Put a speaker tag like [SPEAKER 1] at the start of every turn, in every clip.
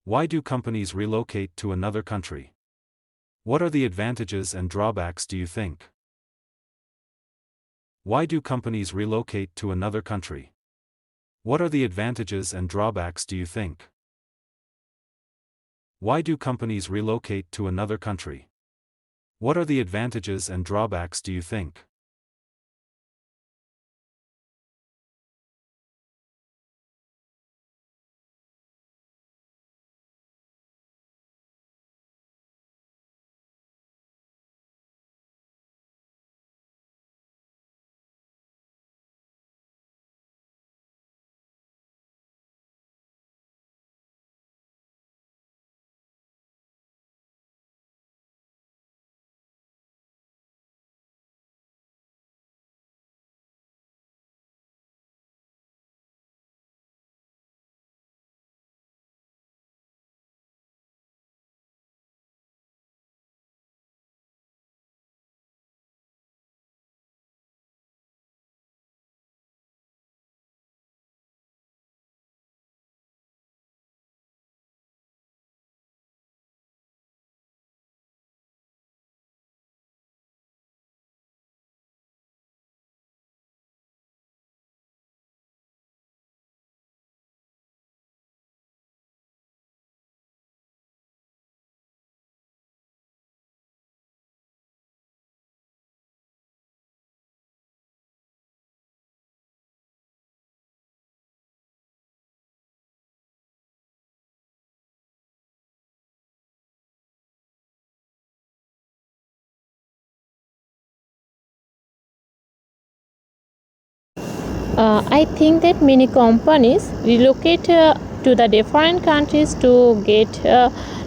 [SPEAKER 1] Why do companies relocate to another country? What are the advantages and drawbacks do you think? Why do companies relocate to another country? What are the advantages and drawbacks do you think? Why do companies relocate to another country? What are the advantages and drawbacks do you think?
[SPEAKER 2] I think that many companies relocate to the different countries to get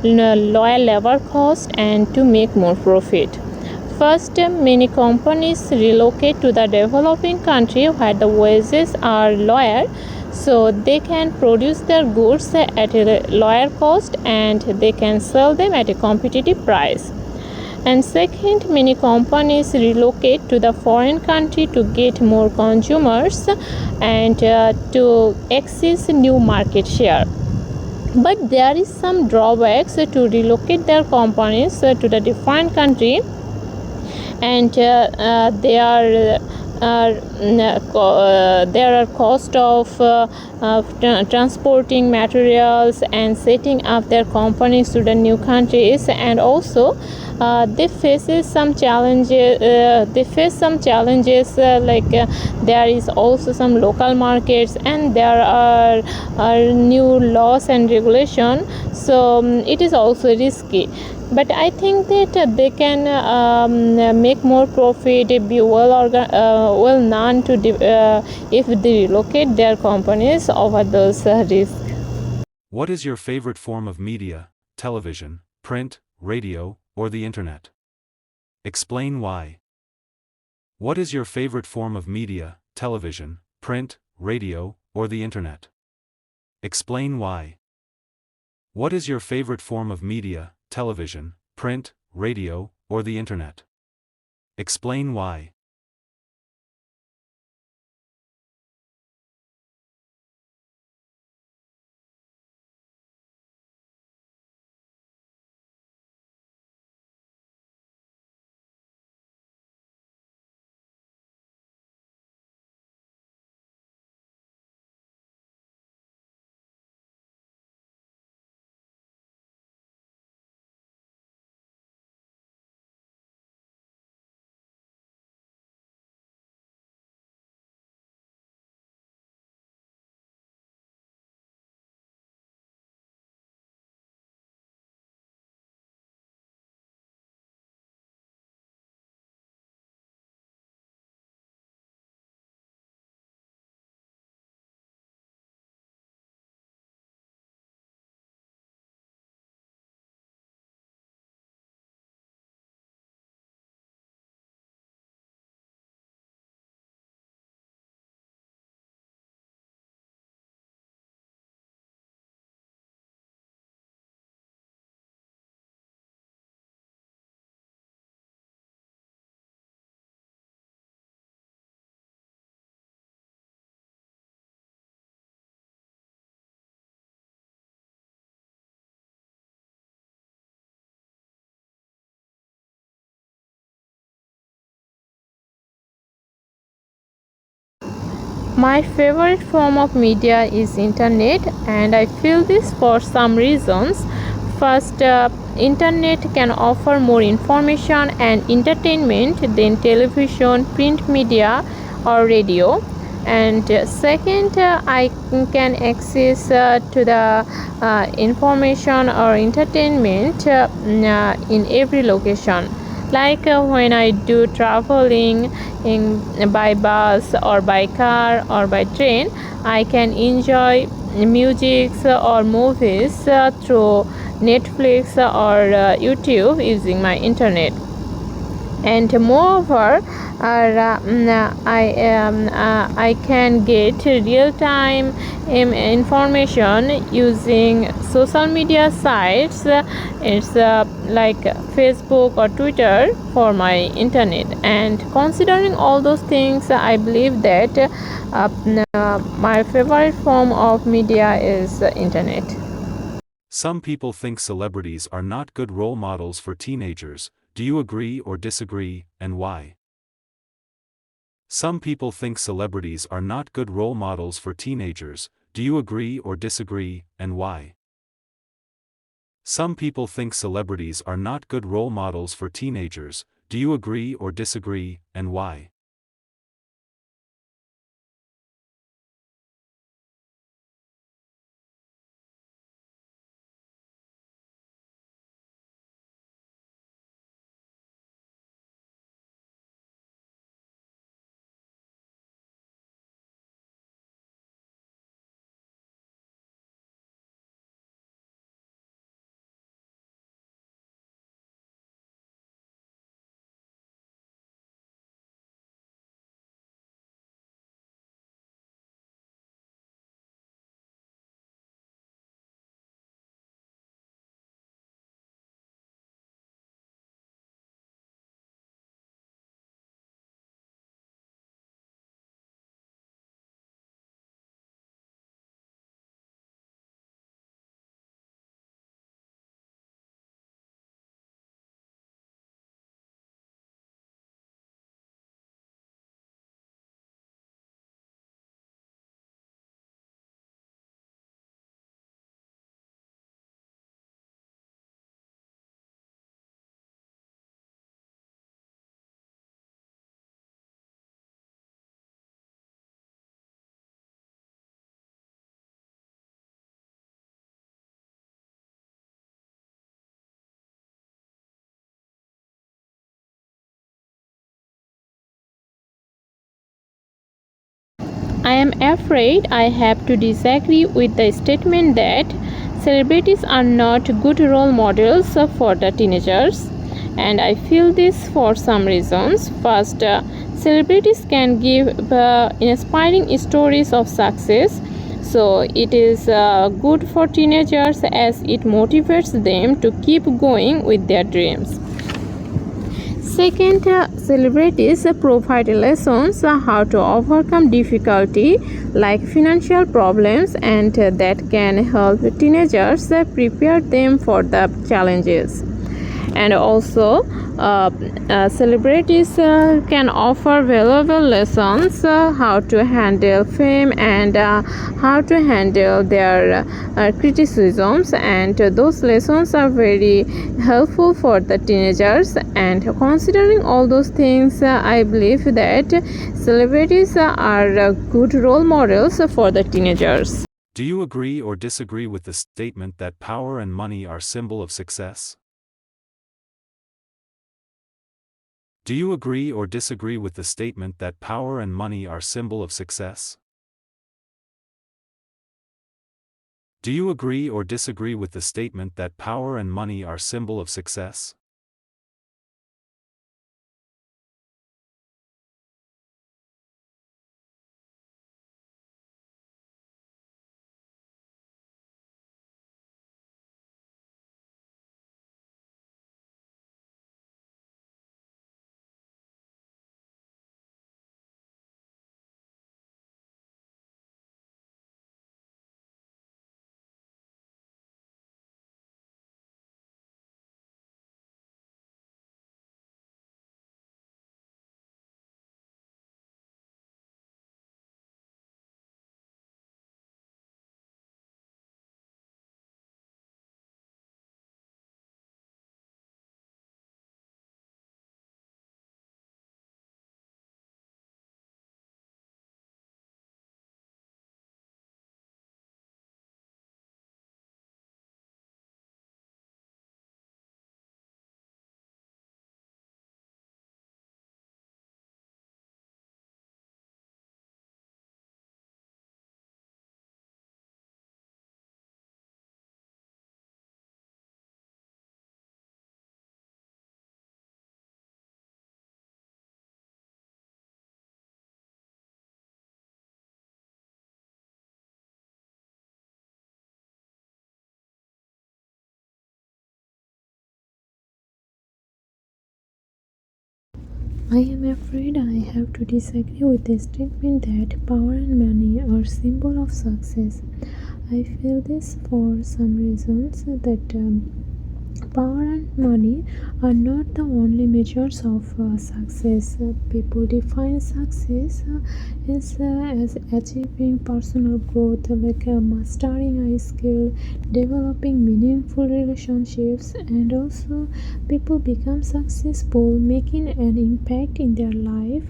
[SPEAKER 2] lower labor cost and to make more profit. First, many companies relocate to the developing country where the wages are lower, so they can produce their goods at a lower cost and they can sell them at a competitive price. And second, many companies relocate to the foreign country to get more consumers and to access new market share. But there is some drawbacks to relocate their companies to the different country, and there are cost of transporting materials and setting up their companies to the new countries, and also they face some challenges. There is also some local markets, and there are new laws and regulation. So it is also risky, but I think that they can make more profit, be well known if they relocate their companies over those risks.
[SPEAKER 1] What is your favorite form of media, television, print, radio, or the internet? Explain why. What is your favorite form of media, television, print, radio, or the internet? Explain why. What is your favorite form of media, television, print, radio, or the internet? Explain why.
[SPEAKER 2] My favorite form of media is internet, and I feel this for some reasons. First, internet can offer more information and entertainment than television, print media, or radio. And second, I can access to the information or entertainment in every location, like when I do traveling by bus or by car or by train. I can enjoy music or movies through Netflix or YouTube using my internet. And moreover, I can get real time information using social media sites. It's like Facebook or Twitter for my internet. And considering all those things, I believe that my favorite form of media is internet.
[SPEAKER 1] Some people think celebrities are not good role models for teenagers. Do you agree or disagree, and why? Some people think celebrities are not good role models for teenagers. Do you agree or disagree, and why? Some people think celebrities are not good role models for teenagers. Do you agree or disagree, and why?
[SPEAKER 2] I am afraid I have to disagree with the statement that celebrities are not good role models for the teenagers, and I feel this for some reasons. First, celebrities can give inspiring stories of success, so it is good for teenagers as it motivates them to keep going with their dreams. Second, celebrities provide lessons how to overcome difficulty like financial problems, and that can help teenagers prepare them for the challenges. And also, celebrities can offer valuable lessons how to handle fame and how to handle their criticisms, and those lessons are very helpful for the teenagers. And considering all those things, I believe that celebrities are good role models for the teenagers.
[SPEAKER 1] Do you agree or disagree with the statement that power and money are symbol of success? Do you agree or disagree with the statement that power and money are symbol of success? Do you agree or disagree with the statement that power and money are symbol of success?
[SPEAKER 2] I am afraid I have to disagree with the statement that power and money are symbol of success. I feel this for some reasons that power and money are not the only measures of success. People define success as achieving personal growth, like mastering a skill, developing meaningful relationships, and also people become successful, making an impact in their life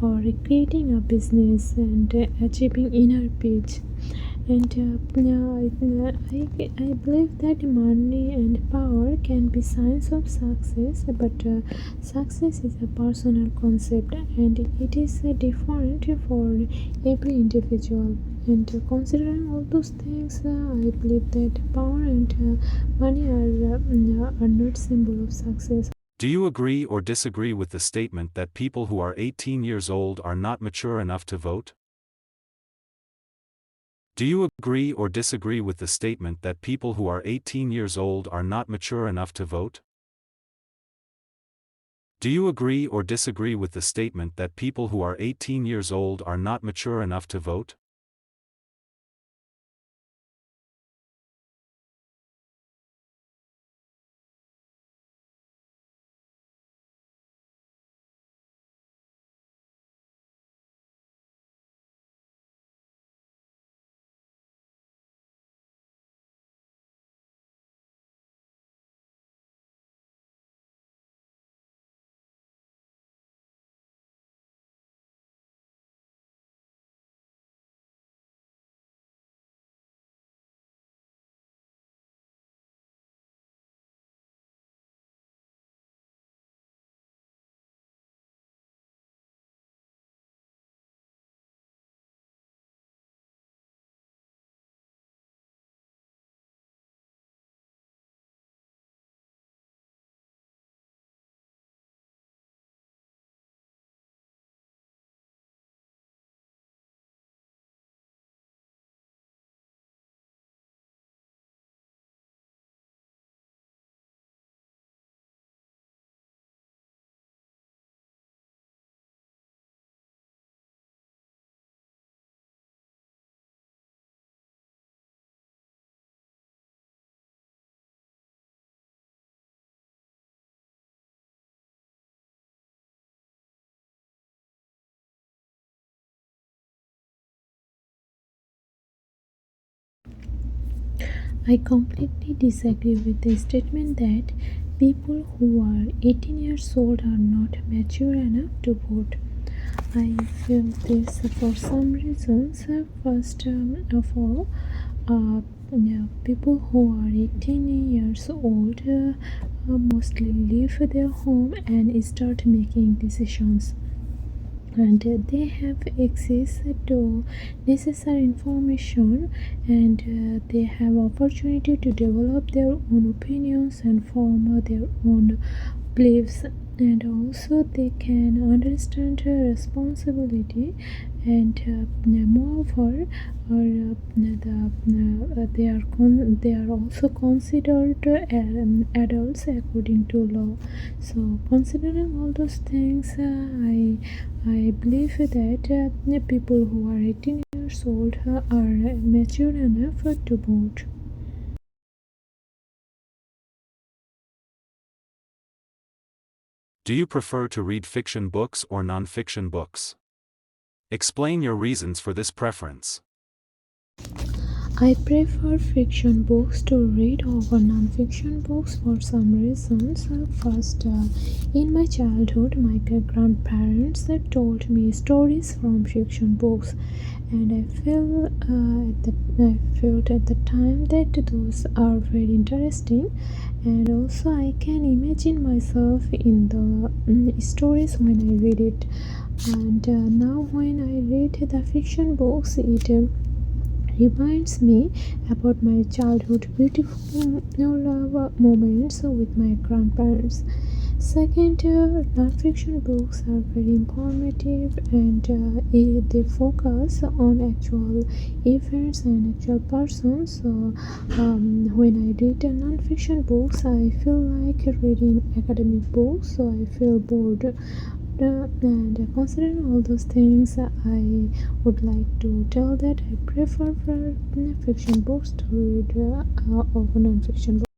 [SPEAKER 2] or creating a business and achieving inner peace. And I believe that money and power can be signs of success, but success is a personal concept and it is different for every individual. And considering all those things, I believe that power and money are not symbol of success.
[SPEAKER 1] Do you agree or disagree with the statement that people who are 18 years old are not mature enough to vote? Do you agree or disagree with the statement that people who are 18 years old are not mature enough to vote? Do you agree or disagree with the statement that people who are 18 years old are not mature enough to vote?
[SPEAKER 2] I completely disagree with the statement that people who are 18 years old are not mature enough to vote. I feel this for some reasons. First of all, people who are 18 years old mostly leave their home and start making decisions, and they have access to necessary information, and they have opportunity to develop their own opinions and form their own beliefs, and also they can understand responsibility, and moreover they are also considered adults according to law. So considering all those things, I believe that people who are 18 years old are mature enough to vote.
[SPEAKER 1] Do you prefer to read fiction books or non-fiction books? Explain your reasons for this preference.
[SPEAKER 2] I prefer fiction books to read over non-fiction books for some reasons. First, in my childhood, my grandparents told me stories from fiction books, and I felt at the time that those are very interesting, and also I can imagine myself in the stories when I read it. And now, when I read the fiction books, it reminds me about my childhood beautiful moments with my grandparents. Second, non-fiction books are very informative, and they focus on actual events and actual persons. So when I read non-fiction books, I feel like reading academic books, so I feel bored. and considering all those things, I would like to tell that I prefer fiction books to read over non-fiction books.